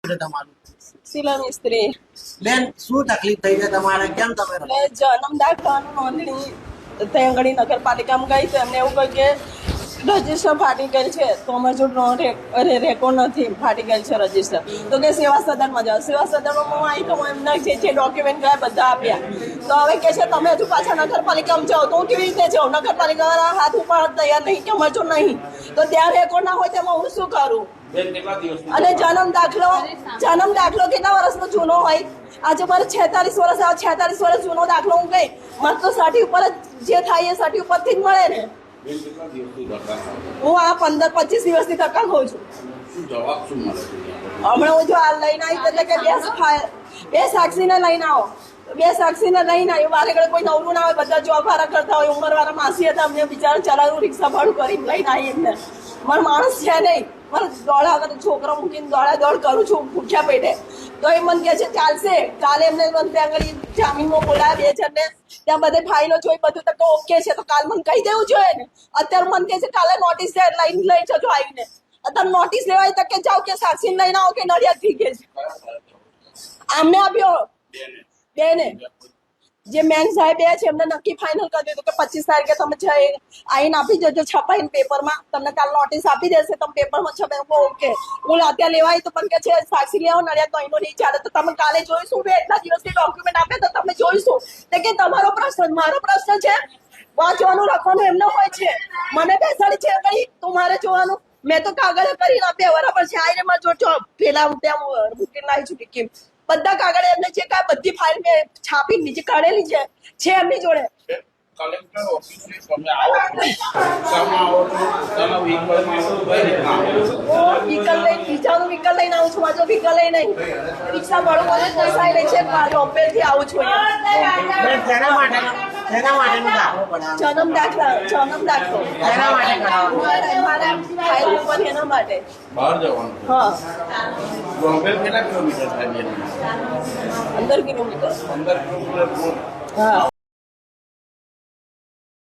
શીલા મિસ્ત્રી બેન શું તકલીફ થઈ છે તમારે? કેમ તમે જન્મ દાખલાનું નોંધણી ત્યાં આગળ નગરપાલિકામાં ગઈ તો એમને એવું કહ્યું કે રજીસ્ટર ફાટી ગયેલ છે તો અમારે જો રેકોર્ડ નથી, ફાટી ગયેલ છે રજીસ્ટર. તો કે સેવા સદનમાં જાઓ. સેવા સદનમાં હું આવી તો એમના જે ડોક્યુમેન્ટ ગયા બધા આપ્યા. તો હવે કે છે તમે હજુ પાછા નગરપાલિકામાં જાઓ. તો હું કેવી રીતે જાઉં? નગરપાલિકાવાળા હાથ ઉપર તૈયાર નહીં કે અમારે જો નહીં તો ત્યાં રેકોર્ડ ના હોય તેમાં હું શું કરું? અને જન્મ દાખલો કેટલા વર્ષનો જૂનો હોય? આજે મારે 46 વર્ષ, આ 46 વર્ષ જૂનો દાખલો હું ગઈ મારે તો 60 ઉપર જે થાય એ 60 ઉપરથી જ મળે ને. હું આ 15-25 દિવસની ધક્કા ખાઉં છું. હમણાં હું જો આ લઈને આવી એટલે કે બે સાક્ષીને લઈને આવો. બે સાક્ષીને લઈને આવ્યો. મારે ઘરે કોઈ નવરું ના હોય, બધા જોબ વાળા કરતા હોય. ઉંમરવાળા માસી હતા, અમને બિચારા ચલાવ્યું, રિક્ષા ભાડું કરીને લઈને આવી. એમને મારો માણસ છે નહીં. મારે દોડા વગર છોકરો મૂકીને દોડ કરું છું ભૂખ્યા પેટે. તો એ મને કહે છે ચાલશે. કાલે એમને મને ત્યાં આગળ જામીનમાં બોલાયા 2 જણને. ત્યાં બધે ફાઇલો જોઈ, બધું તો ઓકે છે. તો કાલ મને કહી દેવું જોઈએ ને. અત્યારે મને કહે છે કાલે નોટિસ લઈ જજો આવીને. અત્યારે નોટિસ લેવાય તક કે જાઓ કે સાક્ષી લઈને આવો કે નડિયાદ થઈ ગઈ છે. આમને આપ્યો બેને જે મેન સાહેબ છે એમને નક્કી ફાઇનલ કરી દીધું કે 25 તારીખે તમે આઈને આપી દેજો છપાઈને પેપરમાં. તમને કાલ નોટિસ આપી દેશે, તમે પેપરમાં છપાઈ ઓકે. હું અત્યારે લેવાય તો પણ કે છે સાક્ષી લેવો નડિયાદ તો અહીંનો નહીં ચાલે. તો તમે કાલે જોઈશું. મેં એટલા દિવસથી ડોક્યુમેન્ટ આપે તો તમે જોઈશું. તો કે તમારો પ્રશ્ન મારો પ્રશ્ન છે. વાંચવાનું લખવાનું એમનો હોય છે. મને બેસાડી છે કઈ તું મારે જોવાનું. મેં તો કાગળ કરીને આપ્યા બરાબર છે. આઈને મારે જો પેલા હું ત્યાં મૂકીને લાવી છું કે બધા કાગળ એમને જે કાંઈ બધી ફાઇલ મેં છાપી નીચે કાઢેલી છે એમની જોડે. કલેક્ટર ઓફિસની તમે આવો વ્હીકલ લઈને બીજાનું વ્હીકલ લઈને આવું છું. મારો વ્હીકલ લઈને નહીં, રિક્ષા ભાડું મને પોસાય રહી છે. બોમ્બેથી આવું છું. જન્મ દાખલો મારે ફાઇલ ઉપર એના માટે બહાર જવાનું. હા, બોમ્બે કેટલા કિલોમીટર થાય? 15 કિલોમીટર. 15 કિલોમીટર. હા.